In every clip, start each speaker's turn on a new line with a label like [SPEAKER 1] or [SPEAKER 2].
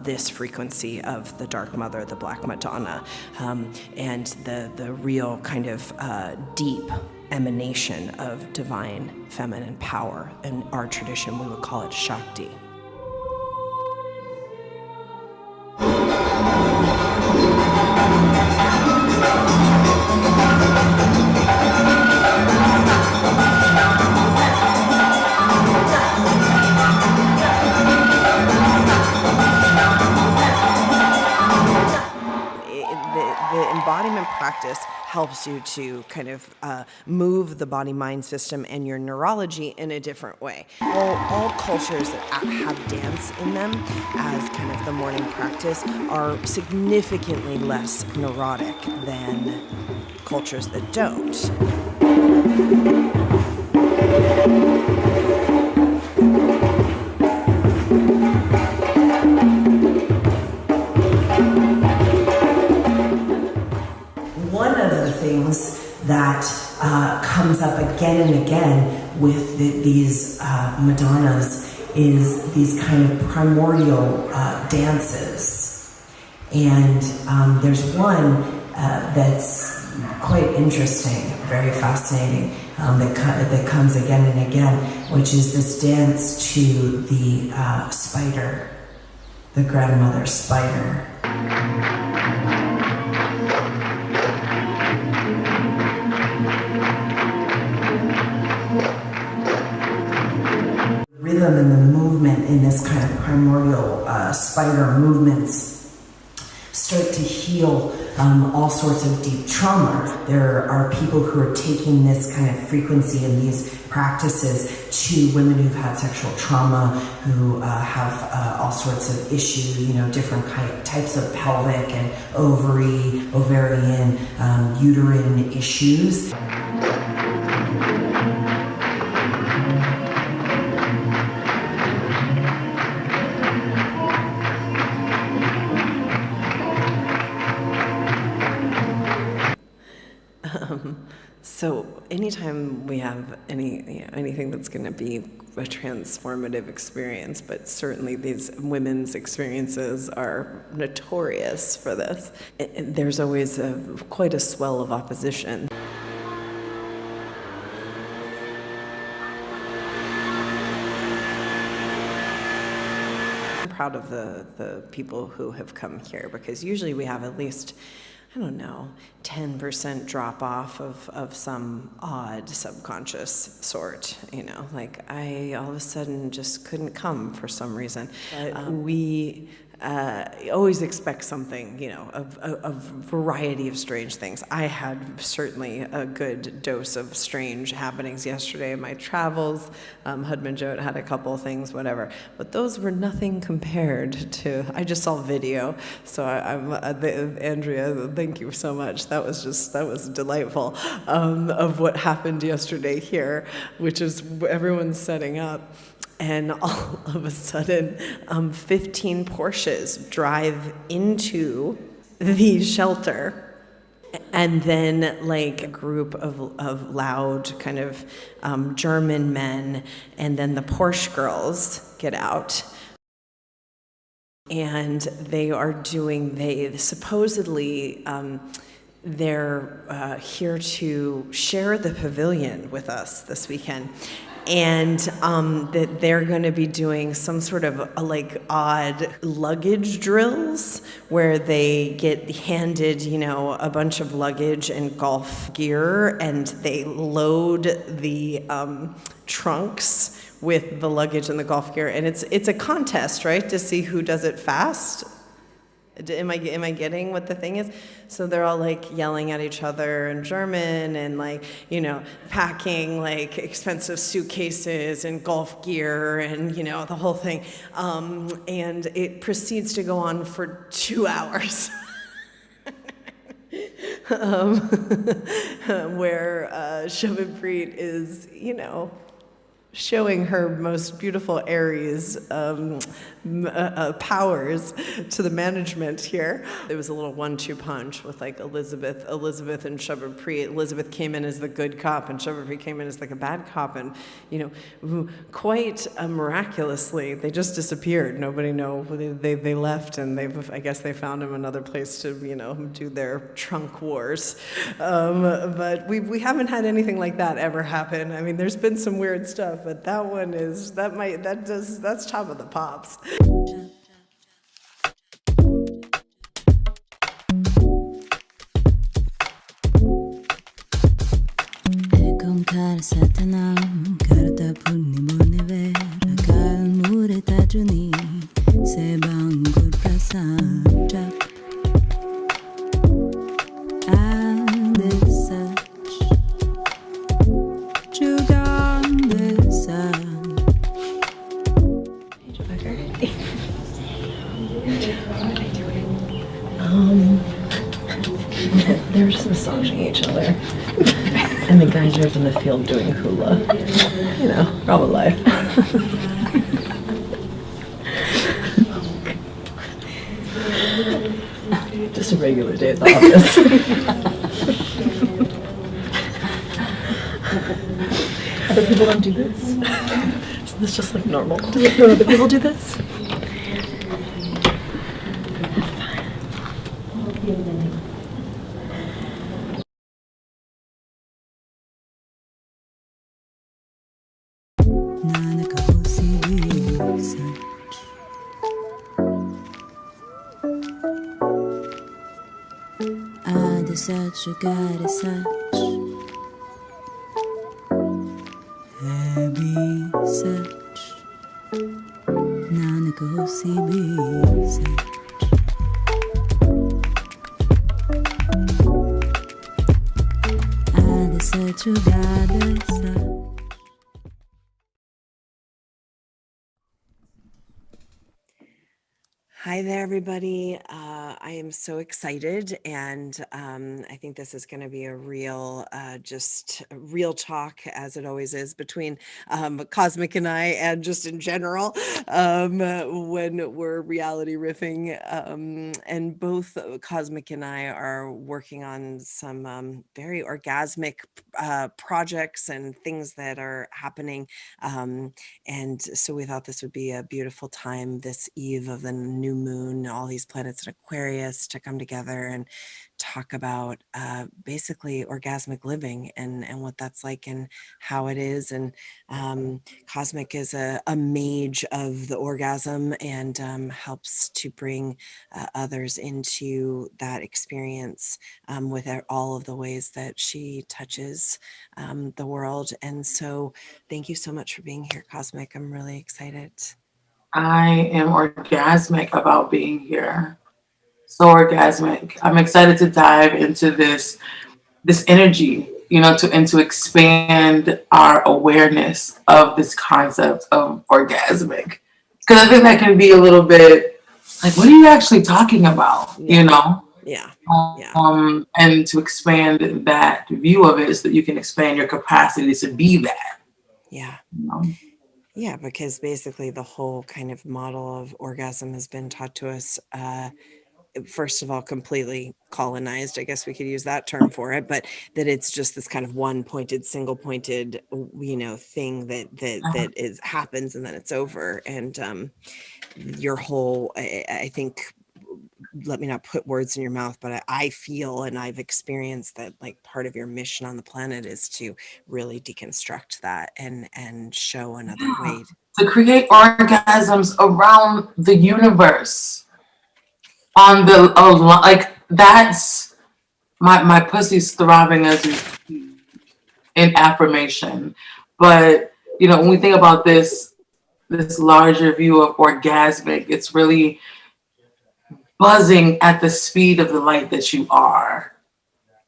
[SPEAKER 1] this frequency of the Dark Mother, the Black Madonna, and the real kind of deep emanation of divine feminine power. In our tradition, we would call it Shakti. The embodiment practice helps you to kind of move the body-mind system and your neurology in a different way. All cultures that have dance in them as kind of the morning practice are significantly less neurotic than cultures that don't. One of the things that comes up again and again with these Madonnas is these kind of primordial dances. And there's one that's quite interesting, very fascinating, that comes again and again, which is this dance to the spider, the grandmother spider. Rhythm and the movement in this kind of primordial spider movements start to heal all sorts of deep trauma. There are people who are taking this kind of frequency and these practices to women who've had sexual trauma, who have all sorts of issues, different types of pelvic and ovarian, uterine issues. So anytime we have anything that's going to be a transformative experience, but certainly these women's experiences are notorious for this, there's always quite a swell of opposition. I'm proud of the people who have come here, because usually we have at least 10% drop off of some odd subconscious sort, like I all of a sudden just couldn't come for some reason. We always expect something, a variety of strange things. I had certainly a good dose of strange happenings yesterday in my travels. Hudman Jot had a couple things, whatever. But those were nothing compared to, I just saw video. So Andrea, thank you so much. That was delightful, of what happened yesterday here, which is everyone's setting up. And all of a sudden, 15 Porsches drive into the shelter. And then, like, a group of loud kind of German men, and then the Porsche girls get out. And they supposedly, they're here to share the pavilion with us this weekend. And that they're going to be doing some sort of odd luggage drills where they get handed, a bunch of luggage and golf gear, and they load the trunks with the luggage and the golf gear, and it's a contest, right, to see who does it fast. Am I getting what the thing is? So they're all yelling at each other in German and packing expensive suitcases and golf gear and the whole thing. And it proceeds to go on for 2 hours. Where Shobit Preet is, showing her most beautiful Aries powers to the management here. It was a little 1-2 punch with like Elizabeth and Shubha-Pri. Elizabeth came in as the good cop and Shubha-Pri came in as like a bad cop, and quite miraculously they just disappeared. Nobody know. They left, and I guess they found him another place to do their trunk wars. But we haven't had anything like that ever happen. I mean, there's been some weird stuff, but that one that's top of the pops. They're just massaging each other. And the guys are up in the field doing hula. Problem life. Just a regular day at the office. Other people don't do this? Isn't this just like normal? Don't other people do this?
[SPEAKER 2] Such a God is such heavy such Nanaka hosi be such Adi such a God is such.
[SPEAKER 1] Hi there, everybody. I am so excited, and I think this is going to be a real, just real talk, as it always is, between Cosmic and I, and just in general, when we're reality riffing. And both Cosmic and I are working on some very orgasmic projects and things that are happening. And so we thought this would be a beautiful time, this eve of the new moon, all these planets in Aquarius, to come together and talk about basically orgasmic living and what that's like and how it is. And Cosmic is a mage of the orgasm and helps to bring others into that experience with all of the ways that she touches the world. And so thank you so much for being here, Cosmic. I'm really excited.
[SPEAKER 3] I am orgasmic about being here. So orgasmic. I'm excited to dive into this energy, to expand our awareness of this concept of orgasmic. Because I think that can be a little bit like, what are you actually talking about?
[SPEAKER 1] Yeah.
[SPEAKER 3] And to expand that view of it so that you can expand your capacity to be that.
[SPEAKER 1] Yeah. Yeah, because basically the whole kind of model of orgasm has been taught to us, first of all, completely colonized, I guess we could use that term for it, but that it's just this kind of single pointed, thing that is happens and then it's over. And your whole, I think, let me not put words in your mouth, but I feel and I've experienced that like part of your mission on the planet is to really deconstruct that and show another way.
[SPEAKER 3] To create orgasms around the universe. On the, like that's, my pussy's throbbing as in affirmation. But, when we think about this larger view of orgasmic, it's really buzzing at the speed of the light that you are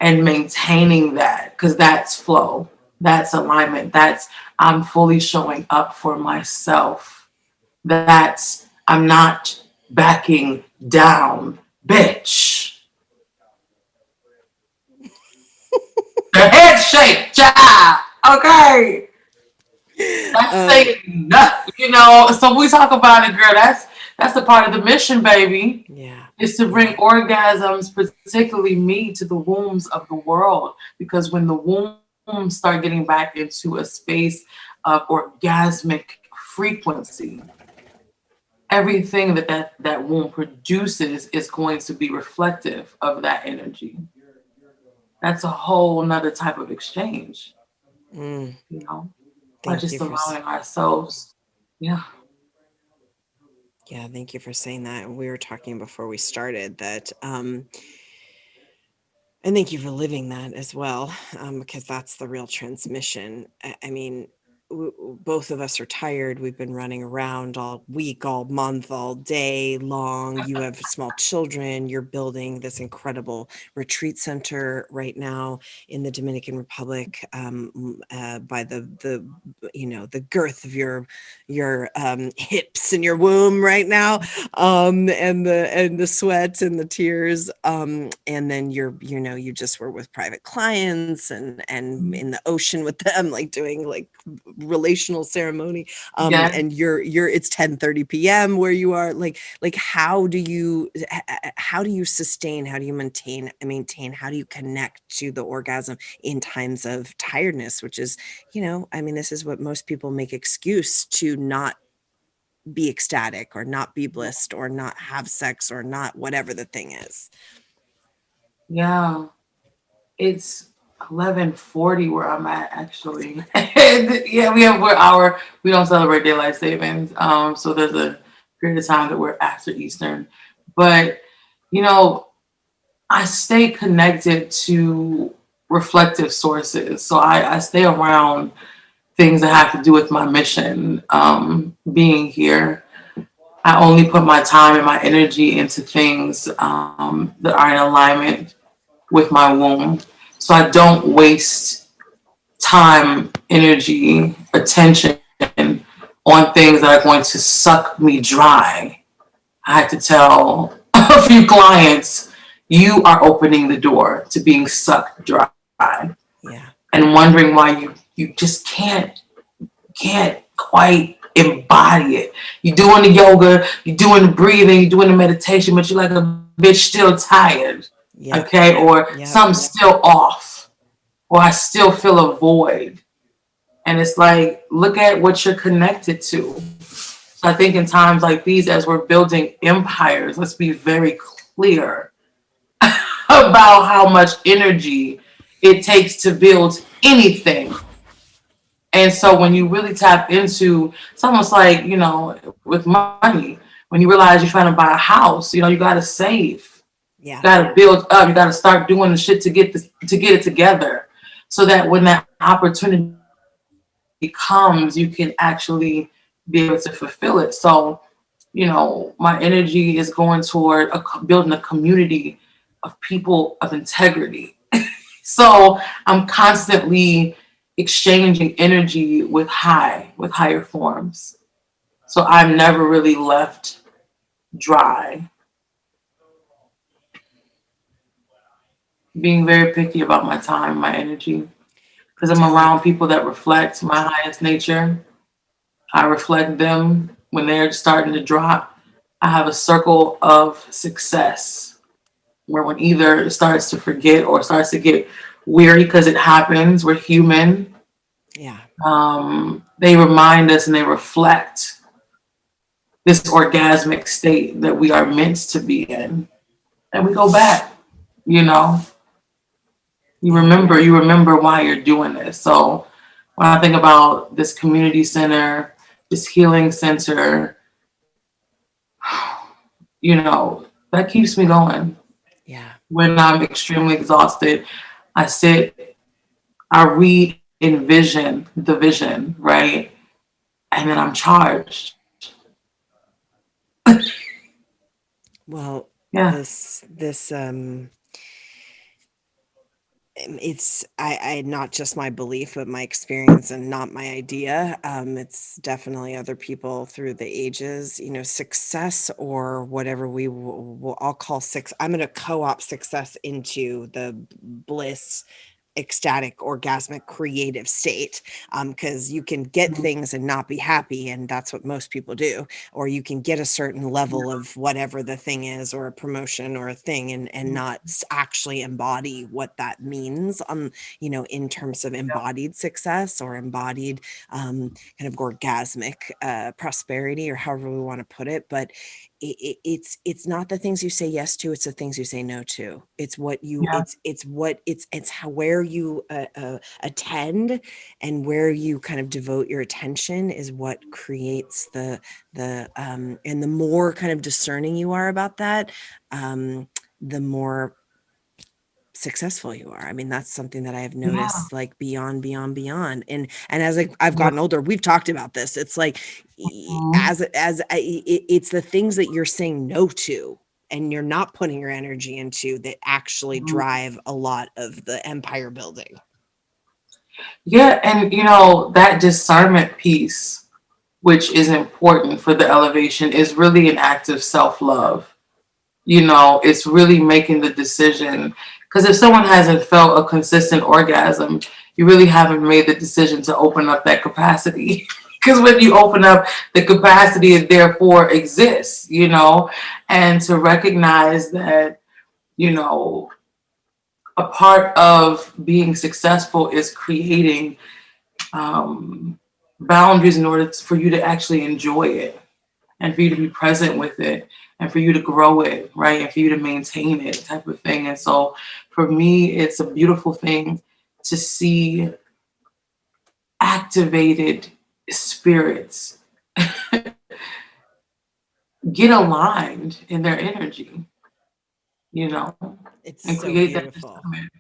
[SPEAKER 3] and maintaining that, because that's flow, that's alignment, that's I'm fully showing up for myself, that's I'm not backing down, bitch. The head shake, child. Okay. That's saying nothing, you know. So we talk about it, girl. That's the part of the mission, baby.
[SPEAKER 1] Yeah.
[SPEAKER 3] Is to bring orgasms, particularly me, to the wombs of the world. Because when the wombs start getting back into a space of orgasmic frequency, everything that womb produces is going to be reflective of that energy. That's a whole nother type of exchange,
[SPEAKER 1] Mm,
[SPEAKER 3] you know, by
[SPEAKER 1] thank
[SPEAKER 3] just
[SPEAKER 1] you for,
[SPEAKER 3] allowing ourselves. Yeah.
[SPEAKER 1] yeah, thank you for saying that. We were talking before we started that, and thank you for living that as well, because that's the real transmission. I mean, both of us are tired. We've been running around all week, all month, all day long. You have small children. You're building this incredible retreat center right now in the Dominican Republic, by the the girth of your hips and your womb right now, and the sweat and the tears, and then you just were with private clients and in the ocean with them, like doing like relational ceremony,
[SPEAKER 3] Yeah.
[SPEAKER 1] and it's 10:30 p.m. where you are, like how do you sustain, how do you maintain, how do you connect to the orgasm in times of tiredness, which is, I mean, this is what most people make excuse to not be ecstatic or not be blissed or not have sex or not whatever the thing is.
[SPEAKER 3] Yeah. It's 11:40 where I'm at actually. And yeah, we don't celebrate daylight savings. So there's a period of time that we're after Eastern. But you know, I stay connected to reflective sources. So I stay around things that have to do with my mission, being here. I only put my time and my energy into things that are in alignment with my womb. So I don't waste time, energy, attention on things that are going to suck me dry. I had to tell a few clients, you are opening the door to being sucked dry.
[SPEAKER 1] Yeah.
[SPEAKER 3] And wondering why you just can't quite embody it. You're doing the yoga, you're doing the breathing, you're doing the meditation, but you're like a bitch still tired.
[SPEAKER 1] Yep.
[SPEAKER 3] Okay, or
[SPEAKER 1] Yep.
[SPEAKER 3] something's still off, or I still feel a void. And it's like, look at what you're connected to. So I think in times like these, as we're building empires, let's be very clear about how much energy it takes to build anything. And so when you really tap into, it's almost like, with money, when you realize you're trying to buy a house, you got to save.
[SPEAKER 1] Yeah.
[SPEAKER 3] You got to build up. You got to start doing the shit to get it together, so that when that opportunity comes, you can actually be able to fulfill it. So, my energy is going toward building a community of people of integrity. So I'm constantly exchanging energy with higher forms. So I'm never really left dry. Being very picky about my time, my energy, because I'm around people that reflect my highest nature. I reflect them when they're starting to drop. I have a circle of success where when either it starts to forget or starts to get weary, because it happens, we're human.
[SPEAKER 1] Yeah.
[SPEAKER 3] They remind us and they reflect this orgasmic state that we are meant to be in. And we go back, you know. You remember why you're doing this. So when I think about this community center, this healing center, that keeps me going.
[SPEAKER 1] Yeah.
[SPEAKER 3] When I'm extremely exhausted, I sit, I re-envision the vision, right? And then I'm charged.
[SPEAKER 1] Well,
[SPEAKER 3] Yeah.
[SPEAKER 1] this it's I not just my belief but my experience and not my idea. It's definitely other people through the ages, success, or whatever we will I'll call six. I'm going to co-opt success into the bliss
[SPEAKER 4] ecstatic, orgasmic, creative state. Because you can get things and not be happy, and that's what most people do. Or you can get a certain level of whatever the thing is, or a promotion or a thing, and not actually embody what that means, in terms of embodied success or embodied kind of orgasmic prosperity, or however we want to put it. But it's not the things you say yes to, it's the things you say no to. It's what you
[SPEAKER 3] Yeah.
[SPEAKER 4] it's how, where you attend and where you kind of devote your attention is what creates the and the more kind of discerning you are about that, the more successful you are. I mean, that's something that I have noticed, like beyond. And as I've gotten older, we've talked about this. It's like, it's the things that you're saying no to and you're not putting your energy into that actually drive a lot of the empire building.
[SPEAKER 3] Yeah, and that discernment piece, which is important for the elevation, is really an act of self-love. It's really making the decision, because if someone hasn't felt a consistent orgasm, you really haven't made the decision to open up that capacity. Because when you open up, the capacity, it therefore exists, and to recognize that, a part of being successful is creating boundaries in order for you to actually enjoy it, and for you to be present with it, and for you to grow it, right? And for you to maintain it, type of thing. And so for me, it's a beautiful thing to see activated spirits get aligned in their energy,
[SPEAKER 4] It's
[SPEAKER 3] and
[SPEAKER 4] so
[SPEAKER 3] create
[SPEAKER 4] beautiful.
[SPEAKER 3] that discernment.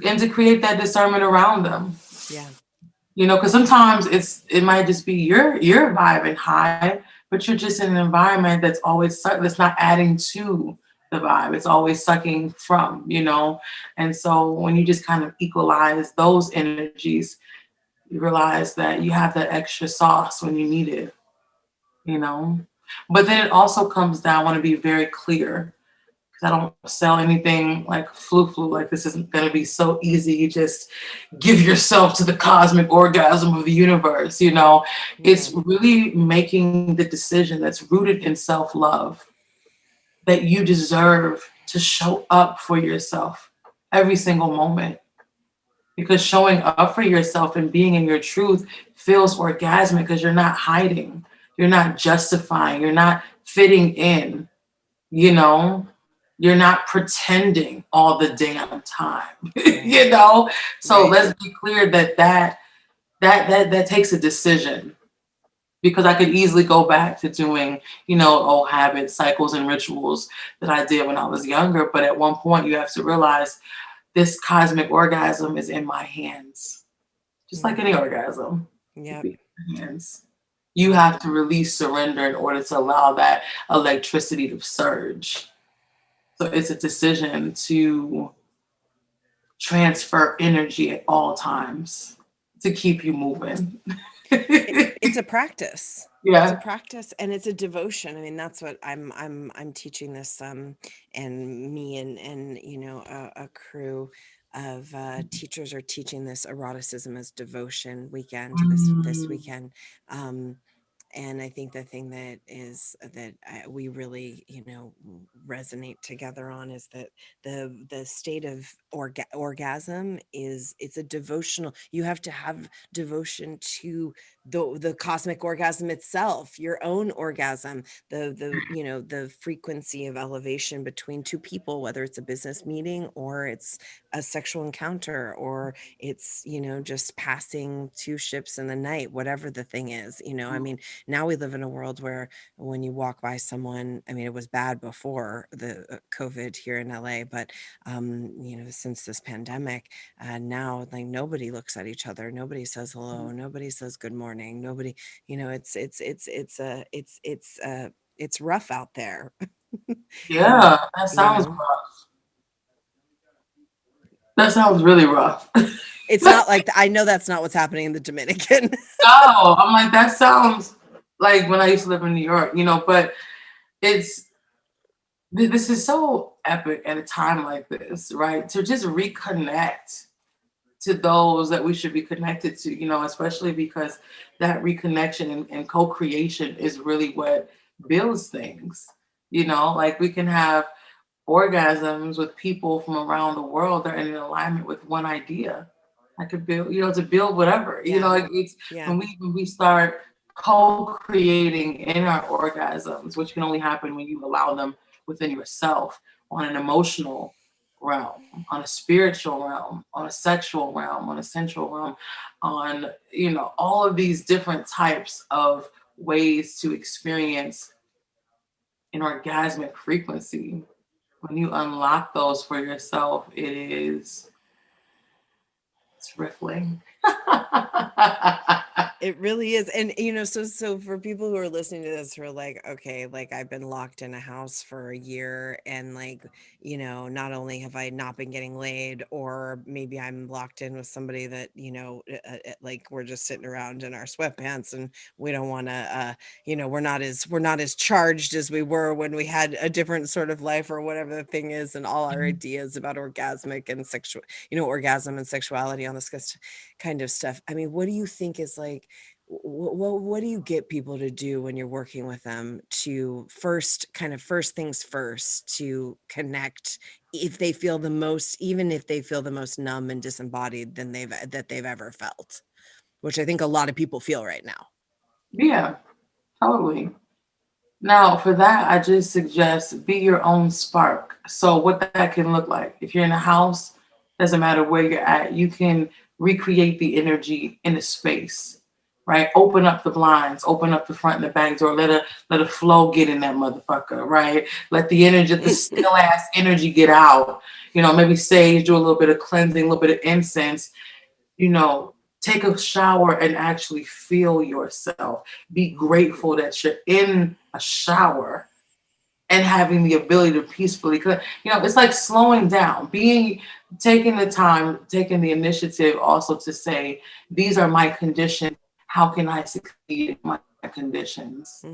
[SPEAKER 3] And to create that discernment around them.
[SPEAKER 4] Yeah.
[SPEAKER 3] Because sometimes it might just be you're vibing high, but you're just in an environment that's not adding to the vibe. It's always sucking from, And so when you just kind of equalize those energies, you realize that you have that extra sauce when you need it, But then it also comes down, I want to be very clear, because I don't sell anything like flu, like this isn't going to be so easy. You just give yourself to the cosmic orgasm of the universe, It's really making the decision that's rooted in self-love, that you deserve to show up for yourself every single moment. Because showing up for yourself and being in your truth feels orgasmic, because you're not hiding, you're not justifying, you're not fitting in, You're not pretending all the damn time, So let's be clear that takes a decision, because I could easily go back to doing, old habits, cycles, and rituals that I did when I was younger. But at one point, you have to realize this cosmic orgasm is in my hands, just like any orgasm.
[SPEAKER 4] Yeah.
[SPEAKER 3] Hands. You have to release, surrender, in order to allow that electricity to surge. So it's a decision to transfer energy at all times to keep you moving.
[SPEAKER 4] It's a practice.
[SPEAKER 3] Yeah.
[SPEAKER 4] It's a practice, and it's a devotion. I mean, that's what I'm teaching this, and me and a crew of teachers are teaching this eroticism as devotion weekend this weekend. And I think the thing that is that we really, resonate together on is that the state of orgasm it's a devotional. You have to have devotion to the cosmic orgasm itself, your own orgasm, the frequency of elevation between two people, whether it's a business meeting or it's a sexual encounter, or it's just passing two ships in the night, whatever the thing is. I mean, now we live in a world where when you walk by someone, I mean, it was bad before the COVID here in LA, but since this pandemic, now like nobody looks at each other, nobody says hello, nobody says good morning, nobody, it's rough out there.
[SPEAKER 3] Yeah, that sounds rough. That sounds really rough.
[SPEAKER 4] It's not like I know that's not what's happening in the Dominican.
[SPEAKER 3] No, I'm like, that sounds like when I used to live in New York, but this is so epic at a time like this, right? To just reconnect to those that we should be connected to, you know, especially because that reconnection and co-creation is really what builds things. You know, like we can have orgasms with people from around the world that are in alignment with one idea. I could build, you know, to build whatever, you know, it's
[SPEAKER 4] Yeah.
[SPEAKER 3] when we start co-creating in our orgasms, which can only happen when you allow them within yourself on an emotional realm, on a spiritual realm, on a sexual realm, on a sensual realm, on, you know, all of these different types of ways to experience an orgasmic frequency. When you unlock those for yourself, it's riffling.
[SPEAKER 4] It really is. And you know, so for people who are listening to this who are like, okay, like I've been locked in a house for a year and like, you know, not only have I not been getting laid, or maybe I'm locked in with somebody that, you know, like we're just sitting around in our sweatpants and we don't want to you know, we're not as charged as we were when we had a different sort of life or whatever the thing is, and all our ideas about orgasmic and sexual, you know, orgasm and sexuality on this kind of stuff. I mean, what do you think is like, what do you get people to do when you're working with them to first things first to connect, if they feel the most, even if they feel the most numb and disembodied than they've ever felt, which I think a lot of people feel right now.
[SPEAKER 3] Yeah, totally. Now, for that, I just suggest be your own spark. So, what that can look like, if you're in a house, doesn't matter where you're at, you can recreate the energy in a space, right? Open up the blinds, open up the front and the back door, let a flow get in that motherfucker, right? Let the energy, the still ass energy get out. You know, maybe sage, do a little bit of cleansing, a little bit of incense, you know, take a shower and actually feel yourself. Be grateful that you're in a shower and having the ability to peacefully, you know, it's like slowing down, taking the time, taking the initiative also to say, these are my conditions. How can I succeed in my conditions?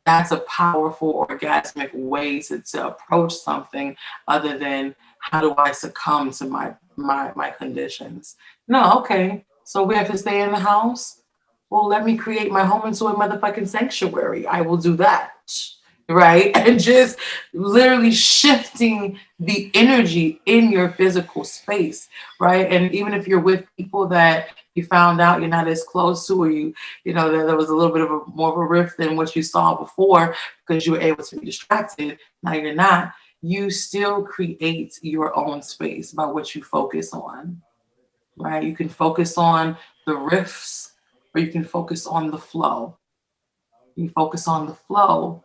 [SPEAKER 3] That's a powerful orgasmic way to approach something other than how do I succumb to my conditions. No, okay. So we have to stay in the house. Well, let me create my home into a motherfucking sanctuary. I will do that. Right. And just literally shifting the energy in your physical space. Right. And even if you're with people that you found out you're not as close to, or you know, there was a little bit of a more of a rift than what you saw before because you were able to be distracted. Now you're not. You still create your own space by what you focus on. Right. You can focus on the rifts, or you can focus on the flow. You focus on the flow,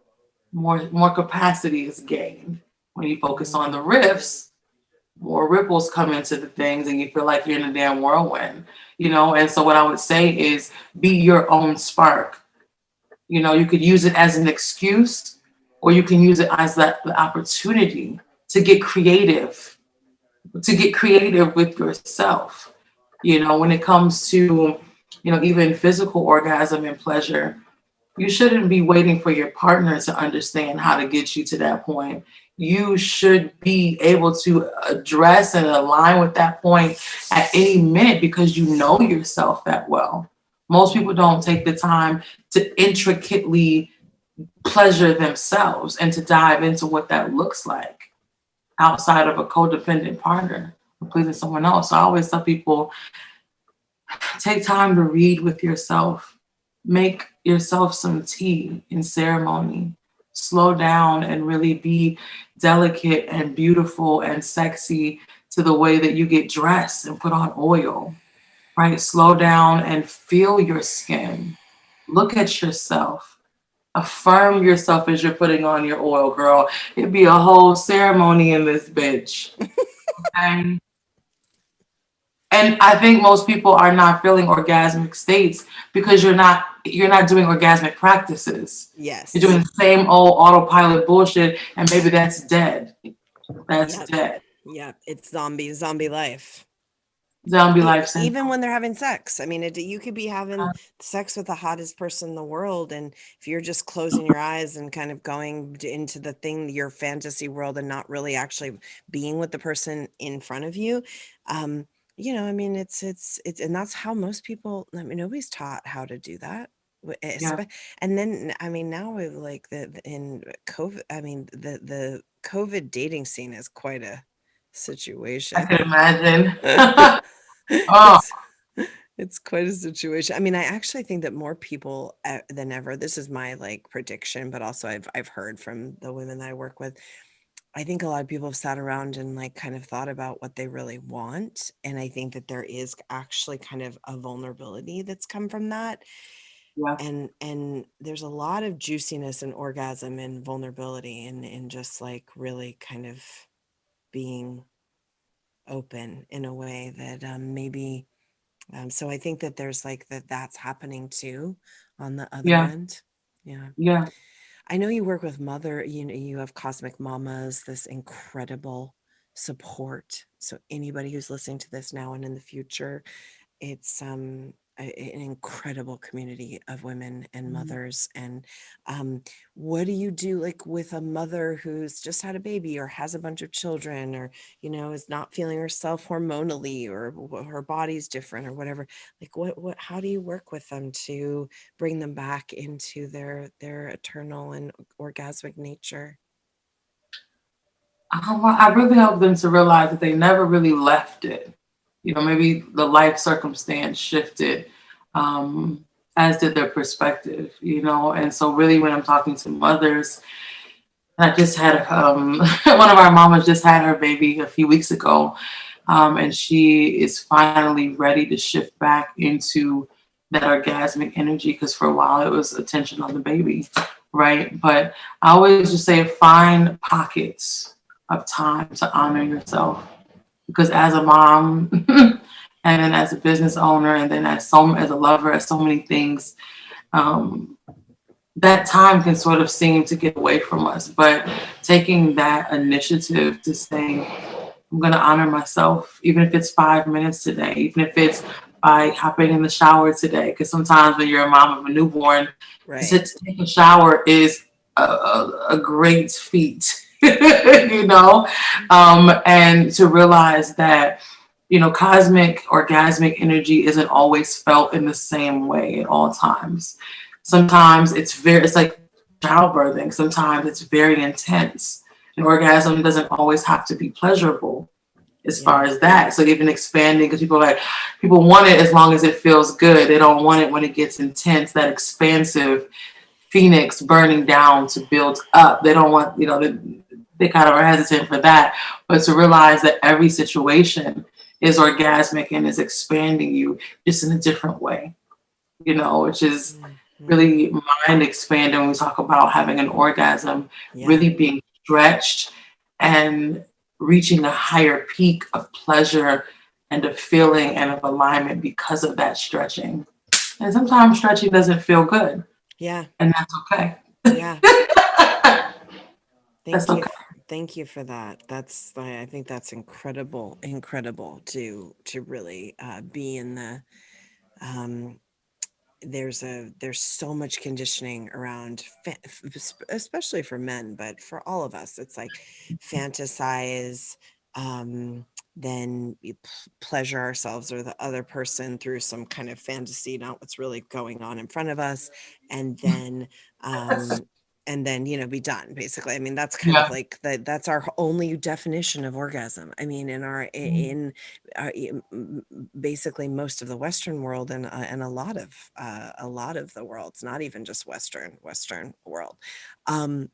[SPEAKER 3] more capacity is gained. When you focus on the rifts, more ripples come into the things and you feel like you're in a damn whirlwind, you know? And so what I would say is be your own spark. You know, you could use it as an excuse, or you can use it as the opportunity to get creative with yourself. You know, when it comes to, you know, even physical orgasm and pleasure, you shouldn't be waiting for your partner to understand how to get you to that point. You should be able to address and align with that point at any minute because you know yourself that well. Most people don't take the time to intricately pleasure themselves and to dive into what that looks like outside of a codependent partner or pleasing someone else. So I always tell people, take time to read with yourself. Make yourself some tea in ceremony. Slow down and really be delicate and beautiful and sexy to the way that you get dressed and put on oil, right? Slow down and feel your skin. Look at yourself. Affirm yourself as you're putting on your oil, girl. It'd be a whole ceremony in this bitch. Okay? And I think most people are not feeling orgasmic states because you're not doing orgasmic practices.
[SPEAKER 4] Yes.
[SPEAKER 3] You're doing the same old autopilot bullshit, and maybe that's dead. That's dead.
[SPEAKER 4] Yeah, it's zombie life.
[SPEAKER 3] Zombie life syndrome.
[SPEAKER 4] Even when they're having sex. I mean, you could be having sex with the hottest person in the world, and if you're just closing your eyes and kind of going into the thing, your fantasy world, and not really actually being with the person in front of you, I mean, it's, and that's how most people, I mean, nobody's taught how to do that.
[SPEAKER 3] Yeah,
[SPEAKER 4] And then, I mean, now with like in COVID, I mean, the COVID dating scene is quite a
[SPEAKER 3] I
[SPEAKER 4] situation.
[SPEAKER 3] can imagine. Oh,
[SPEAKER 4] It's it's quite a situation. I mean, I actually think that more people than ever, this is my like prediction, but also I've heard from the women that I work with. I think a lot of people have sat around and like kind of thought about what they really want. And I think that there is actually kind of a vulnerability that's come from that.
[SPEAKER 3] yeah,
[SPEAKER 4] And there's a lot of juiciness and orgasm and vulnerability and just like really kind of being open in a way that maybe so I think that there's like that's happening too on the other
[SPEAKER 3] yeah,
[SPEAKER 4] end. Yeah.
[SPEAKER 3] yeah.
[SPEAKER 4] I know you work with mother, you have Cosmic Mamas, this incredible support. So anybody who's listening to this now and in the future, it's an incredible community of women and
[SPEAKER 3] Mhm.
[SPEAKER 4] mothers. And what do you do like with a mother who's just had a baby or has a bunch of children, or is not feeling herself hormonally, or her body's different or whatever? Like what how do you work with them to bring them back into their eternal and orgasmic nature?
[SPEAKER 3] I really help them to realize that they never really left it. Maybe the life circumstance shifted, um, as did their perspective. And so, really, when I'm talking to mothers, I just had one of our mamas just had her baby a few weeks ago, and she is finally ready to shift back into that orgasmic energy because for a while it was attention on the baby, right? But I always just say find pockets of time to honor yourself because as a mom and then as a business owner and then as a lover, as so many things, um, that time can sort of seem to get away from us. But taking that initiative to say, I'm going to honor myself, even if it's 5 minutes today, even if it's by hopping in the shower today. Because sometimes when you're a mom of a newborn,
[SPEAKER 4] Right.
[SPEAKER 3] to take a shower is a great feat, you know? And to realize that, cosmic orgasmic energy isn't always felt in the same way at all times. Sometimes it's like childbirthing. Sometimes it's very intense. An orgasm doesn't always have to be pleasurable as far
[SPEAKER 4] Yeah.
[SPEAKER 3] as that. So even expanding, because people want it as long as it feels good. They don't want it when it gets intense, that expansive phoenix burning down to build up. They don't want, they kind of are hesitant for that. But to realize that every situation is orgasmic and is expanding you just in a different way, which is
[SPEAKER 4] Mhm.
[SPEAKER 3] really mind expanding when we talk about having an orgasm,
[SPEAKER 4] Yeah.
[SPEAKER 3] really being stretched and reaching a higher peak of pleasure and of feeling and of alignment because of that stretching. And sometimes stretching doesn't feel good,
[SPEAKER 4] Yeah.
[SPEAKER 3] and that's okay.
[SPEAKER 4] Yeah.
[SPEAKER 3] That's
[SPEAKER 4] Thank you.
[SPEAKER 3] okay.
[SPEAKER 4] Thank you for that. I think that's incredible, incredible to really be in the um there's so much conditioning around especially for men, but for all of us it's like fantasize, um then we pleasure ourselves or the other person through some kind of fantasy, not what's really going on in front of us, and then um be done basically. I mean, that's kind of
[SPEAKER 3] Yeah.
[SPEAKER 4] like that's our only definition of orgasm. I mean, in our in basically most of the Western world, and a lot of the world. It's not even just Western world. Um,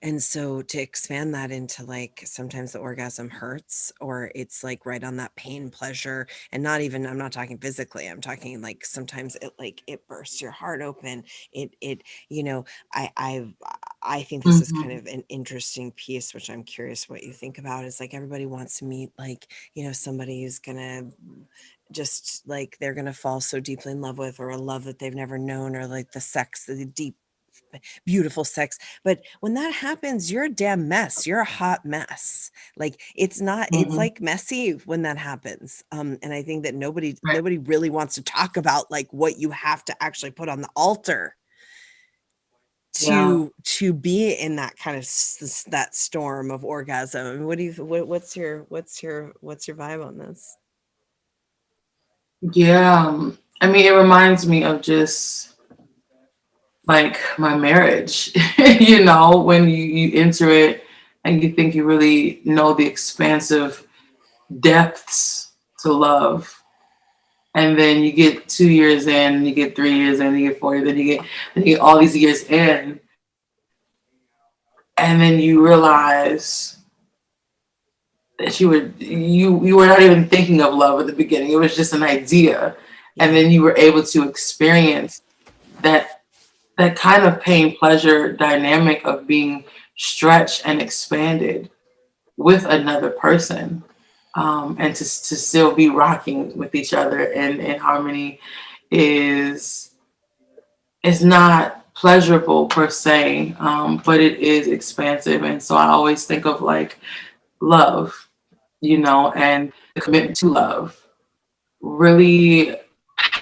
[SPEAKER 4] and so to expand that into like sometimes the orgasm hurts, or it's like right on that pain pleasure, and not even, I'm not talking physically, I'm talking like sometimes it bursts your heart open. It you know I think this is kind
[SPEAKER 3] Mhm.
[SPEAKER 4] of an interesting piece, which I'm curious what you think about, is like everybody wants to meet like somebody who's gonna just like they're gonna fall so deeply in love with, or a love that they've never known, or like the deep beautiful sex. But when that happens, you're a damn mess. You're a hot mess. Like it's not, it's
[SPEAKER 3] Mhm.
[SPEAKER 4] like messy when that happens. And I think that
[SPEAKER 3] Right.
[SPEAKER 4] nobody really wants to talk about like what you have to actually put on the altar
[SPEAKER 3] Yeah.
[SPEAKER 4] to be in that kind of that storm of orgasm. I mean, what do you what's your vibe on this?
[SPEAKER 3] Yeah. I mean, it reminds me of just like my marriage, when you enter it and you think you really know the expansive depths to love. And then you get 2 years in, you get 3 years in, you get 4 years, then you get all these years in, and then you realize that you were not even thinking of love at the beginning. It was just an idea. And then you were able to experience that kind of pain pleasure dynamic of being stretched and expanded with another person, and to still be rocking with each other in harmony is not pleasurable per se, but it is expansive. And so I always think of like love, and the commitment to love really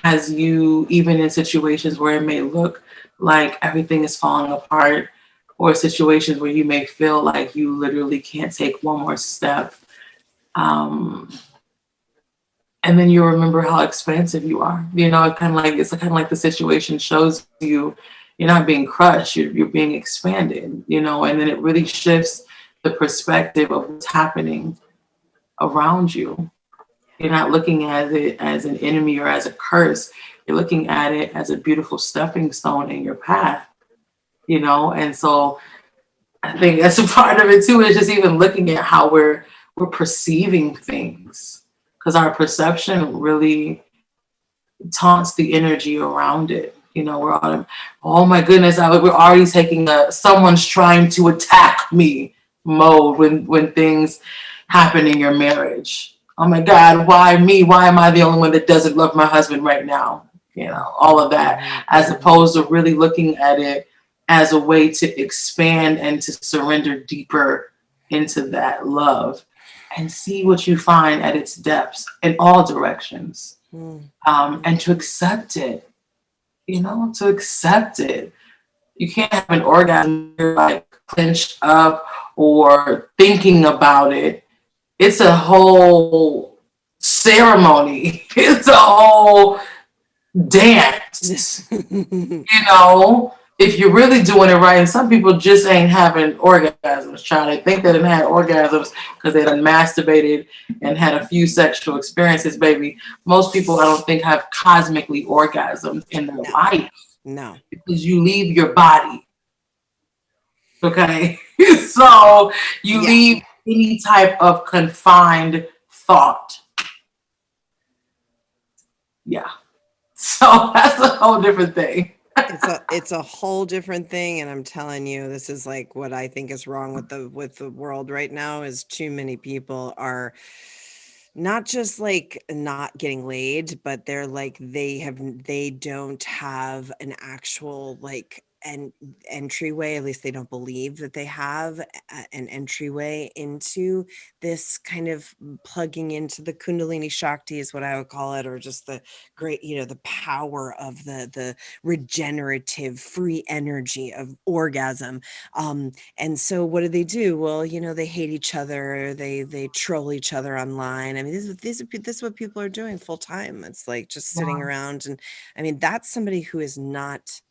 [SPEAKER 3] has you, even in situations where it may look like everything is falling apart, or situations where you may feel like you literally can't take one more step. And then you remember how expansive you are. It's kind of like the situation shows you you're not being crushed, you're being expanded, and then it really shifts the perspective of what's happening around you. You're not looking at it as an enemy or as a curse. You're looking at it as a beautiful stepping stone in your path, and so I think that's a part of it too, is just even looking at how we're perceiving things, because our perception really taunts the energy around it. We're all, oh my goodness, we're already taking someone's trying to attack me mode when things happen in your marriage. Oh my God, why me? Why am I the only one that doesn't love my husband right now? All of that, as opposed to really looking at it as a way to expand and to surrender deeper into that love and see what you find at its depths in all directions. And to accept it, to accept it. You can't have an orgasm you're like clenched up or thinking about it. It's a whole ceremony. It's a whole dance. If you're really doing it right. And some people just ain't having orgasms, child. They think they done had orgasms because they done masturbated and had a few sexual experiences, baby. Most people, I don't think, have cosmically orgasms in their life.
[SPEAKER 4] No.
[SPEAKER 3] Because you leave your body. Okay? So you leave any type of confined thought. Yeah. So that's a whole different thing.
[SPEAKER 4] It's a whole different thing, and I'm telling you, this is like what I think is wrong with the world right now, is too many people are not just like not getting laid, but they're like they don't have an actual like an entryway. At least they don't believe that they have an entryway into this kind of plugging into the Kundalini Shakti is what I would call it, or just the great, the power of the regenerative free energy of orgasm. And so what do? Well, they hate each other. They troll each other online. I mean, this is what people are doing full time. It's like just sitting around. And I mean, that's somebody who is not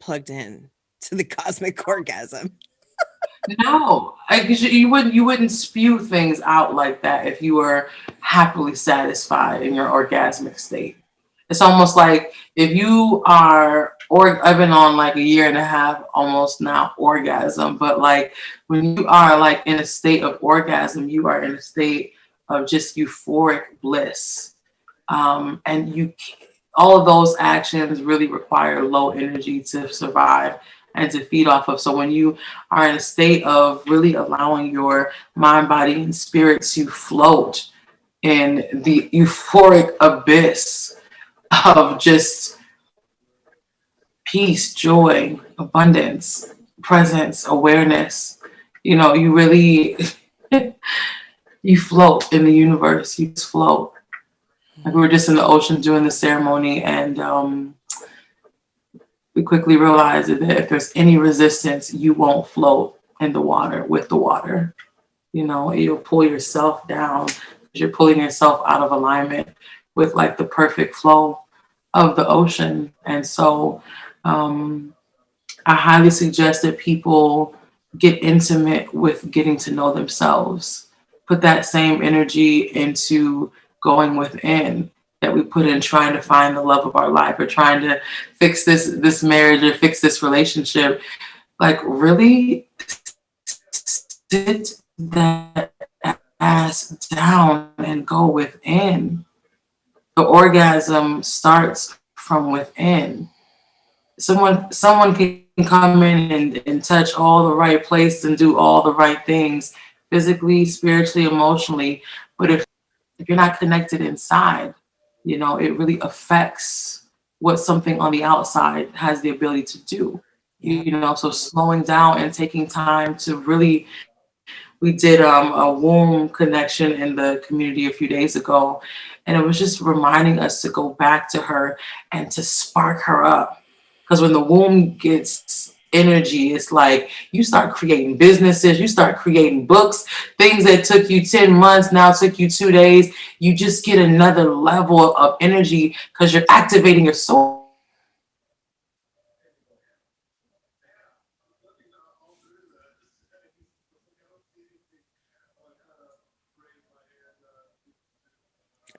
[SPEAKER 4] plugged in to the cosmic orgasm.
[SPEAKER 3] No, you wouldn't spew things out like that if you were happily satisfied in your orgasmic state. It's almost like if you are, or I've been on like a year and a half almost now orgasm, but like when you are like in a state of orgasm, you are in a state of just euphoric bliss, and all of those actions really require low energy to survive and to feed off of. So when you are in a state of really allowing your mind, body, and spirit to float in the euphoric abyss of just peace, joy, abundance, presence, awareness, you really, you float in the universe, you just float. Like we were just in the ocean doing the ceremony, and we quickly realized that if there's any resistance, you won't float in the water with the water. You'll pull yourself down. You're pulling yourself out of alignment with like the perfect flow of the ocean. And so I highly suggest that people get intimate with getting to know themselves. Put that same energy into going within that we put in trying to find the love of our life or trying to fix this marriage or fix this relationship. Like really sit that ass down and go within. The orgasm starts from within. Someone can come in and touch all the right places and do all the right things physically, spiritually, emotionally. But if you're not connected inside, you know, it really affects what something on the outside has the ability to do.
[SPEAKER 4] Yep.
[SPEAKER 3] You know, so slowing down and taking time to really, we did a womb connection in the community a few days ago, and it was just reminding us to go back to her and to spark her up. Because when the womb gets energy, it's like you start creating businesses, you start creating books, things that took you 10 months now took you 2 days. You just get another level of energy because you're activating your soul.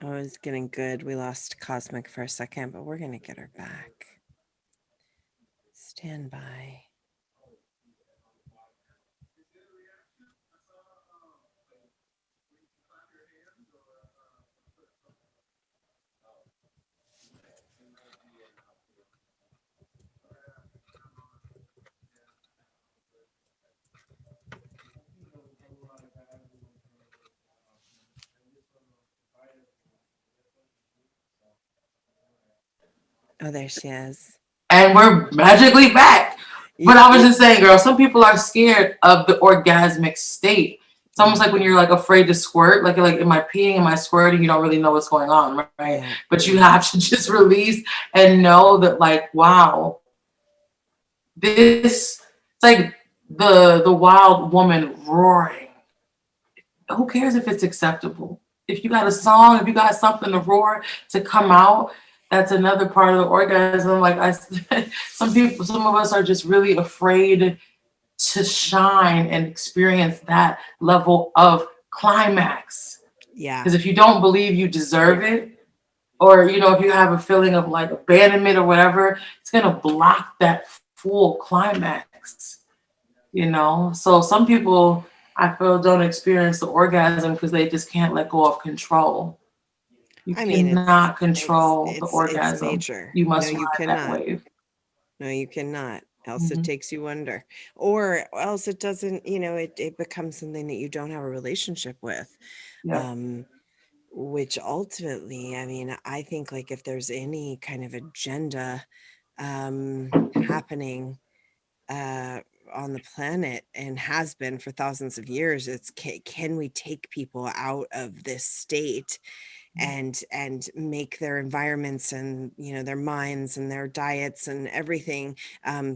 [SPEAKER 4] Oh, it's getting good. We lost Cosmic for a second, but we're going to get her back. Stand by. Oh, there she is.
[SPEAKER 3] And we're magically back. But I was just saying, girl, some people are scared of the orgasmic state. It's almost like when you're like afraid to squirt, like you're like, am I peeing? Am I squirting? You don't really know what's going on, right?
[SPEAKER 4] Yeah.
[SPEAKER 3] But you have to just release and know that, like, wow, this, it's like the wild woman roaring. Who cares if it's acceptable? If you got a song, if you got something to roar to come out, that's another part of the orgasm. Like some of us are just really afraid to shine and experience that level of climax.
[SPEAKER 4] Yeah.
[SPEAKER 3] Because if you don't believe you deserve it, or you know, if you have a feeling of like abandonment or whatever, it's gonna block that full climax. You know, so some people I feel don't experience the orgasm because they just can't let go of control. You cannot control the orgasm.
[SPEAKER 4] It's nature.
[SPEAKER 3] You must
[SPEAKER 4] No, you
[SPEAKER 3] ride that
[SPEAKER 4] cannot.
[SPEAKER 3] wave.
[SPEAKER 4] No, you cannot. Else it takes you under. Or else it doesn't, you know, it becomes something that you don't have a relationship with.
[SPEAKER 3] Yeah.
[SPEAKER 4] Which ultimately, I mean, I think like if there's any kind of agenda happening on the planet and has been for thousands of years, it's can we take people out of this state and make their environments and, you know, their minds and their diets and everything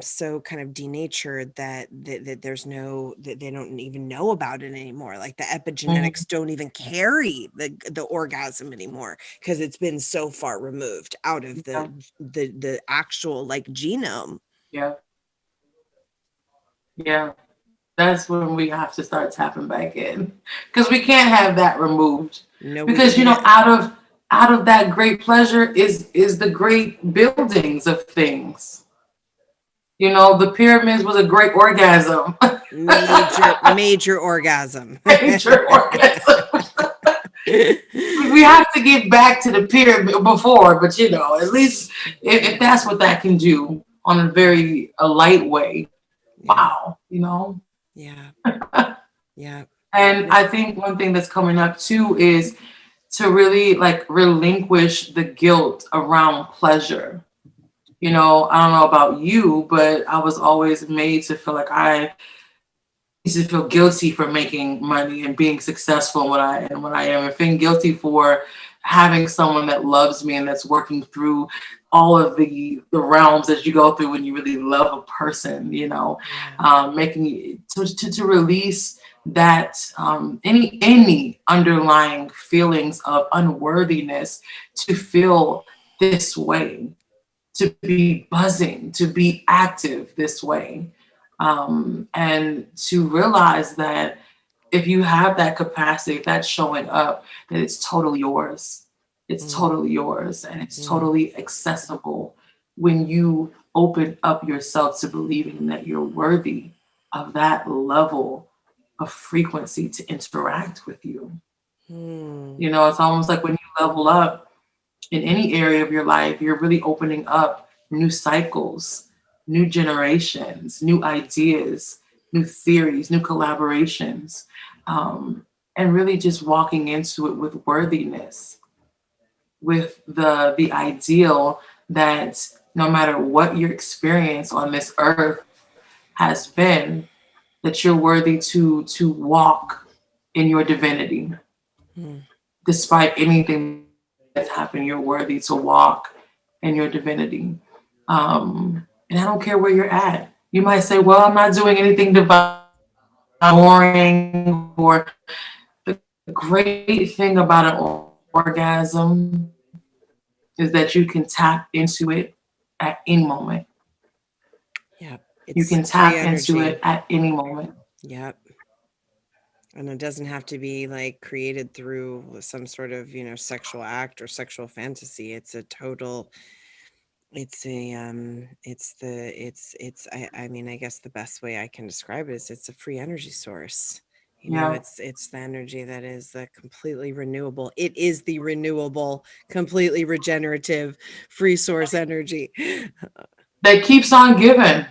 [SPEAKER 4] so kind of denatured that there's no, that they don't even know about it anymore. Like the epigenetics don't even carry the orgasm anymore because it's been so far removed out of the actual like genome.
[SPEAKER 3] Yeah. Yeah. That's when we have to start tapping back in, because we can't have that removed.
[SPEAKER 4] No,
[SPEAKER 3] because you know, out of that great pleasure is the great buildings of things. You know, the pyramids was a great orgasm.
[SPEAKER 4] major orgasm.
[SPEAKER 3] Major orgasm. We have to get back to the pyramid before, but you know, at least if that's what that can do on a light way. Wow, you know.
[SPEAKER 4] Yeah. Yeah.
[SPEAKER 3] And I think one thing that's coming up too is to really like relinquish the guilt around pleasure. You know, I don't know about you, but I was always made to feel like I used to feel guilty for making money and being successful in what I am, and feeling guilty for having someone that loves me and that's working through all of the realms that you go through when you really love a person, you know, making you to release that any underlying feelings of unworthiness, to feel this way, to be buzzing, to be active this way, and to realize that if you have that capacity, if that's showing up, that it's totally yours. It's totally yours, and it's totally accessible when you open up yourself to believing that you're worthy of that level of frequency to interact with you. You know, it's almost like when you level up in any area of your life, you're really opening up new cycles, new generations, new ideas, new theories, new collaborations, and really just walking into it with worthiness, with the ideal that no matter what your experience on this earth has been, that you're worthy to walk in your divinity. Despite anything that's happened, you're worthy to walk in your divinity. And I don't care where you're at. You might say, well, I'm not doing anything divine, boring, or the great thing about an orgasm is that you can tap into it at any moment.
[SPEAKER 4] Yeah.
[SPEAKER 3] You can tap into it at any moment.
[SPEAKER 4] Yep. And it doesn't have to be like created through some sort of, you know, sexual act or sexual fantasy. It's a total, it's a, I mean, I guess the best way I can describe it is it's a free energy source. You know,
[SPEAKER 3] Yeah.
[SPEAKER 4] it's the energy that is the completely renewable. It is the renewable, completely regenerative, free source energy.
[SPEAKER 3] That keeps on giving.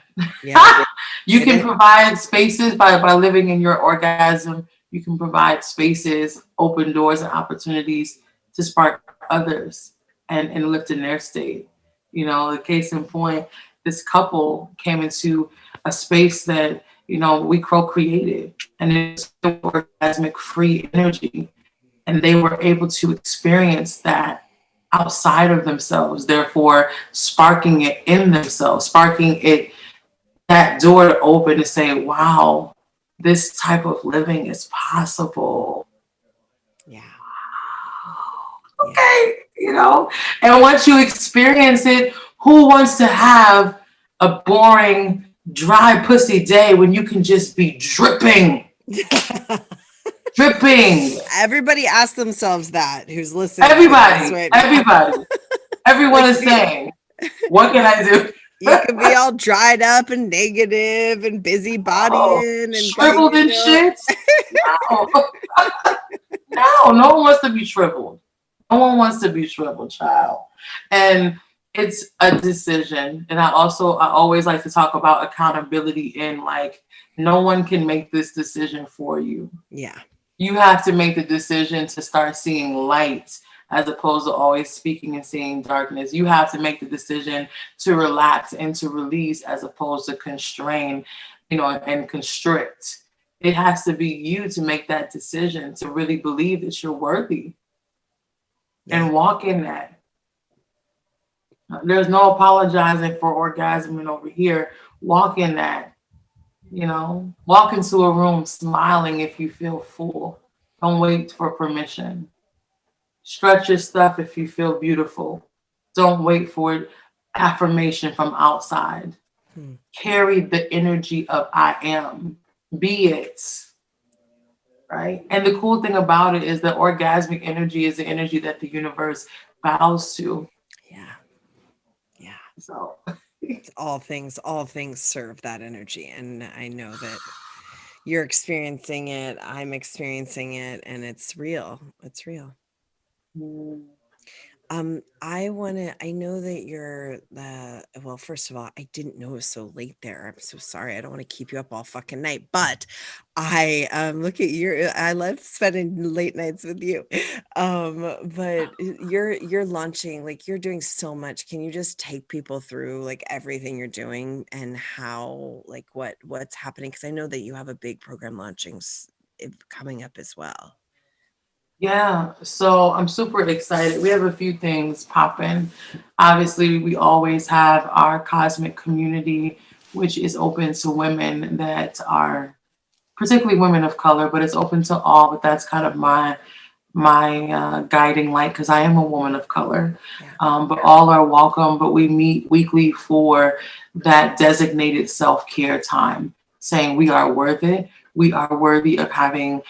[SPEAKER 4] Yeah.
[SPEAKER 3] You
[SPEAKER 4] It
[SPEAKER 3] can
[SPEAKER 4] is.
[SPEAKER 3] provide spaces by living in your orgasm. You can provide spaces, open doors, and opportunities to spark others and lift in their state. You know, the case in point, this couple came into a space that, you know, we co-created, and it's orgasmic free energy. And they were able to experience that outside of themselves, therefore sparking it in themselves, sparking it, that door to open to say, wow, this type of living is possible.
[SPEAKER 4] Yeah.
[SPEAKER 3] Okay, you know, and once you experience it, who wants to have a boring, dry pussy day when you can just be dripping? Dripping.
[SPEAKER 4] Everybody ask themselves that who's listening.
[SPEAKER 3] Everybody, everyone
[SPEAKER 4] Like,
[SPEAKER 3] is saying, what can I do?
[SPEAKER 4] you can be all dried up and negative and busybodying and
[SPEAKER 3] shriveled and shit. No. No one wants to be shriveled. No one wants to be shriveled, child. And it's a decision. And I always like to talk about accountability in, like, no one can make this decision for you.
[SPEAKER 4] Yeah.
[SPEAKER 3] You have to make the decision to start seeing light as opposed to always speaking and seeing darkness. You have to make the decision to relax and to release as opposed to constrain, you know, and constrict. It has to be you to make that decision, to really believe that you're worthy and walk in that. There's no apologizing for orgasming over here. Walk in that, you know, walk into a room smiling if you feel full. Don't wait for permission. Stretch your stuff if you feel beautiful. Don't wait for affirmation from outside. Carry the energy of I am. Be it. Right? And the cool thing about it is that orgasmic energy is the energy that the universe bows to.
[SPEAKER 4] Yeah. Yeah.
[SPEAKER 3] So
[SPEAKER 4] all things serve that energy. And I know that you're experiencing it. I'm experiencing it, and it's real. It's real. I know that you're well, first of all, I didn't know it was so late there. I'm so sorry. I don't want to keep you up all fucking night, but I look at I love spending late nights with you. But you're launching, like, you're doing so much. Can you just take people through like everything you're doing and how, like, what's happening? Because I know that you have a big program launching coming up as well.
[SPEAKER 3] Yeah, so I'm super excited. We have a few things popping. Obviously, we always have our cosmic community, which is open to women that are particularly women of color, but it's open to all. But that's kind of my guiding light because I am a woman of color.
[SPEAKER 4] Yeah.
[SPEAKER 3] But all are welcome. But we meet weekly for that designated self-care time, saying we are worth it. We are worthy of having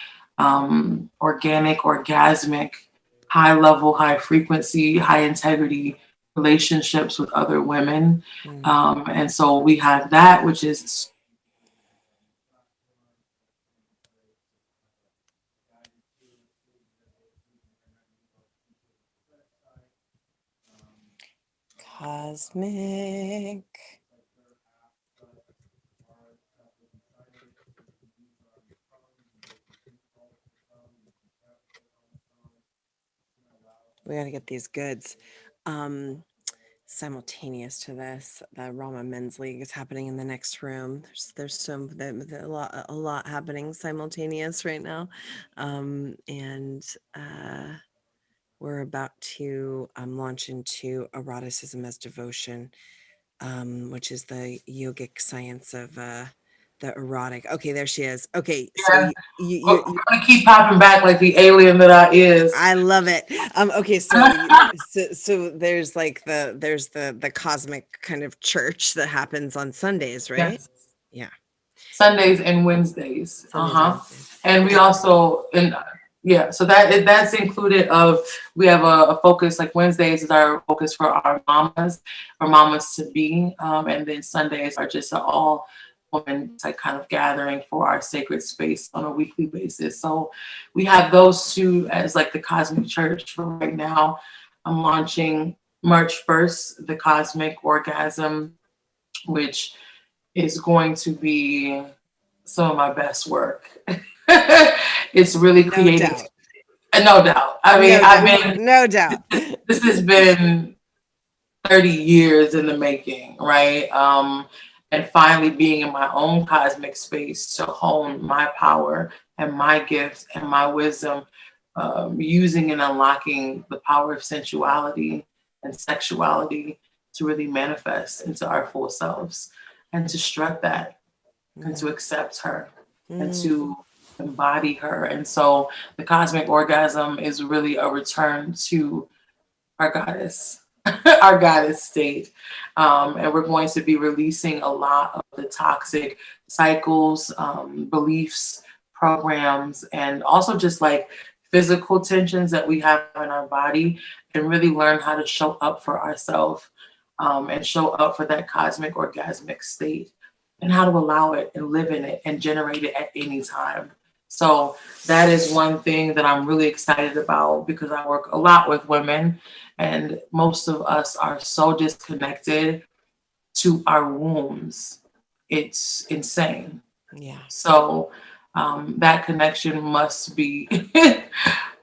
[SPEAKER 3] organic, orgasmic, high level, high frequency, high integrity relationships with other women.
[SPEAKER 4] Mm.
[SPEAKER 3] And so we have that, which is
[SPEAKER 4] Cosmic. We got to get these goods. Simultaneous to this, the Rama Men's League is happening in the next room. A lot happening simultaneous right now, and we're about to launch into Eroticism as Devotion, which is the yogic science of the erotic. Okay, there she is. Okay, so
[SPEAKER 3] yeah.
[SPEAKER 4] you
[SPEAKER 3] I'm gonna keep popping back like the alien that I is.
[SPEAKER 4] I love it. Okay, so there's like the cosmic kind of church that happens on Sundays, right?
[SPEAKER 3] Yes.
[SPEAKER 4] Yeah.
[SPEAKER 3] Sundays and Wednesdays.
[SPEAKER 4] Sundays and Wednesdays.
[SPEAKER 3] And we also yeah, so that's included of we have a focus like Wednesdays is our focus for our mamas or mamas to be, and then Sundays are just an all woman like kind of gathering for our sacred space on a weekly basis. So we have those two as like the cosmic church for right now. I'm launching March 1st, the Cosmic Orgasm, which is going to be some of my best work. It's really
[SPEAKER 4] No
[SPEAKER 3] creative.
[SPEAKER 4] doubt.
[SPEAKER 3] No doubt. I mean,
[SPEAKER 4] No doubt.
[SPEAKER 3] this has been 30 years in the making, right? And finally being in my own cosmic space to hone my power and my gifts and my wisdom, using and unlocking the power of sensuality and sexuality to really manifest into our full selves and to strut that and to accept her and to embody her. And so the cosmic orgasm is really a return to our goddess, our goddess state. And we're going to be releasing a lot of the toxic cycles, beliefs, programs, and also just like physical tensions that we have in our body and really learn how to show up for ourselves, and show up for that cosmic orgasmic state and how to allow it and live in it and generate it at any time. So that is one thing that I'm really excited about because I work a lot with women and most of us are so disconnected to our wombs. It's insane.
[SPEAKER 4] Yeah.
[SPEAKER 3] So that connection must be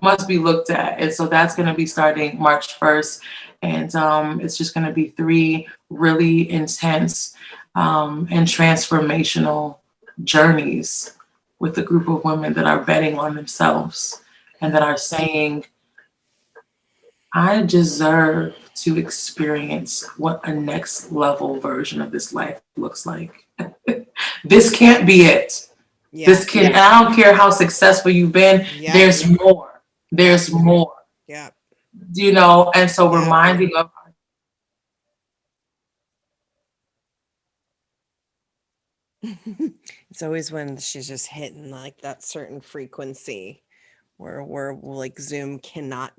[SPEAKER 3] must be looked at. And so that's going to be starting March 1st. And it's just going to be 3 really intense and transformational journeys with a group of women that are betting on themselves and that are saying, I deserve to experience what a next level version of this life looks like. This can't be it.
[SPEAKER 4] Yeah.
[SPEAKER 3] This can, and I don't care how successful you've been, there's more. There's more.
[SPEAKER 4] Yeah.
[SPEAKER 3] You know, and so reminding of
[SPEAKER 4] It's always when she's just hitting like that certain frequency where like Zoom cannot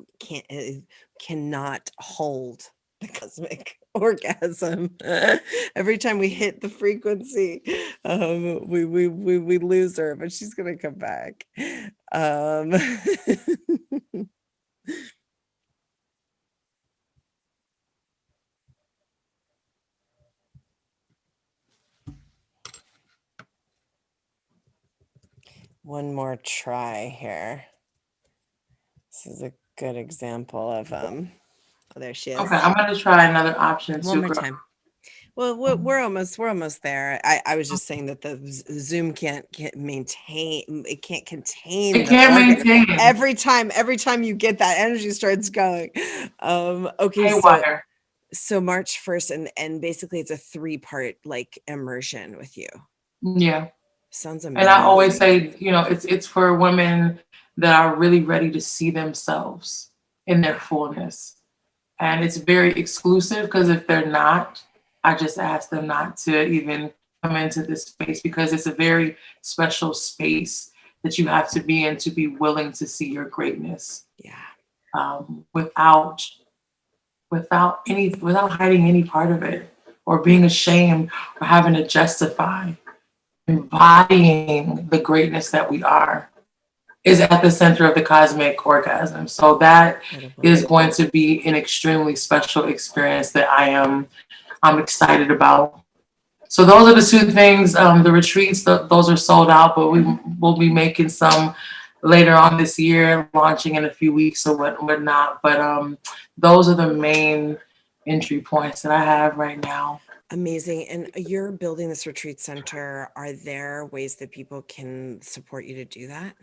[SPEAKER 4] hold the cosmic orgasm. Every time we hit the frequency, we lose her, but she's gonna come back. One more try here. This is a good example of oh, there she is.
[SPEAKER 3] okay, I'm gonna try another option too.
[SPEAKER 4] One more time. Well, we're almost there. I was just saying that the Zoom can't maintain, it can't contain
[SPEAKER 3] It
[SPEAKER 4] the
[SPEAKER 3] can't
[SPEAKER 4] organ.
[SPEAKER 3] maintain
[SPEAKER 4] Every time you get that energy starts going. Okay,
[SPEAKER 3] haywire.
[SPEAKER 4] so March 1st, and basically it's a 3-part like immersion with you.
[SPEAKER 3] Yeah.
[SPEAKER 4] Sounds
[SPEAKER 3] And I always
[SPEAKER 4] amazing.
[SPEAKER 3] say, it's for women that are really ready to see themselves in their fullness. And it's very exclusive because if they're not, I just ask them not to even come into this space because it's a very special space that you have to be in to be willing to see your greatness
[SPEAKER 4] Yeah.
[SPEAKER 3] without hiding any part of it or being ashamed or having to justify. Embodying the greatness that we are is at the center of the cosmic orgasm. So that is going to be an extremely special experience that I'm excited about. So those are the two things. The retreats, those are sold out, but we will be making some later on this year, launching in a few weeks or whatnot. But those are the main entry points that I have right now.
[SPEAKER 4] Amazing. And you're building this retreat center. Are there ways that people can support you to do that?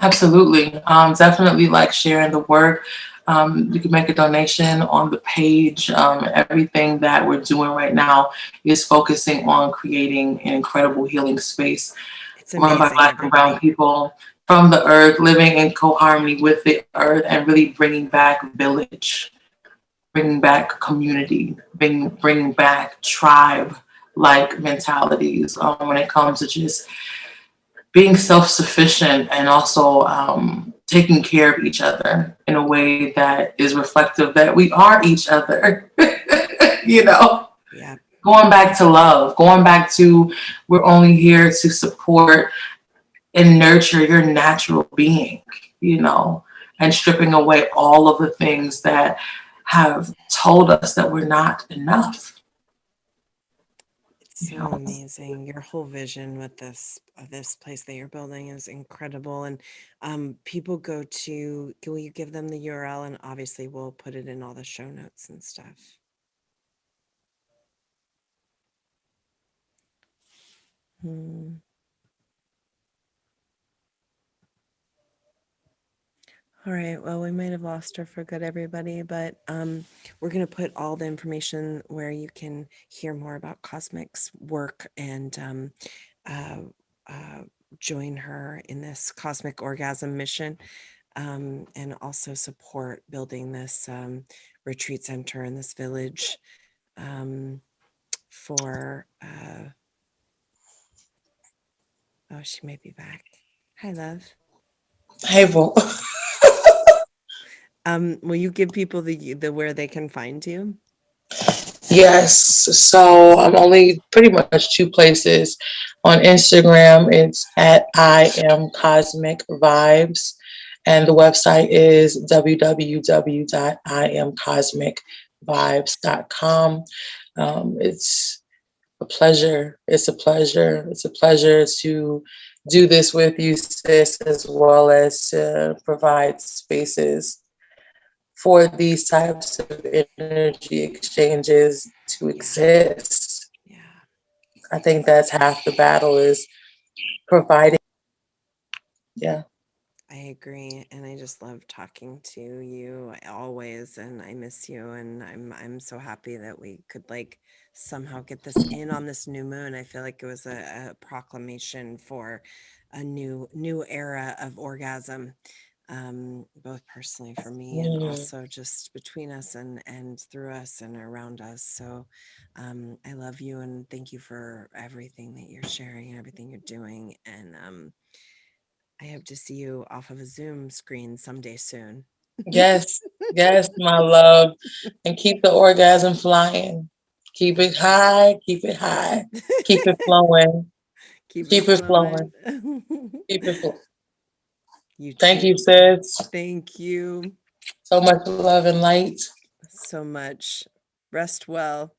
[SPEAKER 3] Absolutely. Definitely like sharing the work. You can make a donation on the page. Everything that we're doing right now is focusing on creating an incredible healing space
[SPEAKER 4] It's
[SPEAKER 3] run by
[SPEAKER 4] amazing,
[SPEAKER 3] Black and Brown
[SPEAKER 4] everybody.
[SPEAKER 3] people from the earth, living in co-harmony with the earth and really bringing back village, bringing back community, bringing back tribe-like mentalities when it comes to just being self-sufficient and also taking care of each other in a way that is reflective that we are each other,
[SPEAKER 4] Yeah.
[SPEAKER 3] going back to love, going back to we're only here to support and nurture your natural being, and stripping away all of the things that have told us that we're not enough.
[SPEAKER 4] It's so amazing. Your whole vision with this place that you're building is incredible. And people will you give them the URL? And obviously we'll put it in all the show notes and stuff. All right. Well, we might have lost her for good, everybody, but we're going to put all the information where you can hear more about Cosmic's work and join her in this cosmic orgasm mission, and also support building this retreat center in this village for. Oh, she may be back. Hi, love.
[SPEAKER 3] Hey, Bo.
[SPEAKER 4] Will you give people the where they can find you?
[SPEAKER 3] Yes. So I'm only pretty much two places. On Instagram, it's at I am Cosmic Vibes. And the website is www.iamcosmicvibes.com. It's a pleasure. It's a pleasure. It's a pleasure to do this with you, sis, as well as to provide spaces for these types of energy exchanges to exist.
[SPEAKER 4] Yeah.
[SPEAKER 3] I think that's half the battle is providing. Yeah.
[SPEAKER 4] I agree, and I just love talking to you always, and I miss you, and I'm so happy that we could like somehow get this in on this new moon. I feel like it was a proclamation for a new era of orgasm, both personally for me and also just between us and through us and around us. So I love you and thank you for everything that you're sharing and everything you're doing, and I hope to see you off of a Zoom screen someday soon.
[SPEAKER 3] Yes, yes, my love. And keep the orgasm flying. Keep it high, keep it high. Keep it flowing.
[SPEAKER 4] Keep
[SPEAKER 3] Keep
[SPEAKER 4] it
[SPEAKER 3] it
[SPEAKER 4] flowing.
[SPEAKER 3] flowing. Keep it flowing.
[SPEAKER 4] You
[SPEAKER 3] Thank
[SPEAKER 4] too.
[SPEAKER 3] you, sis.
[SPEAKER 4] Thank you
[SPEAKER 3] So much love and light.
[SPEAKER 4] so much. Rest well.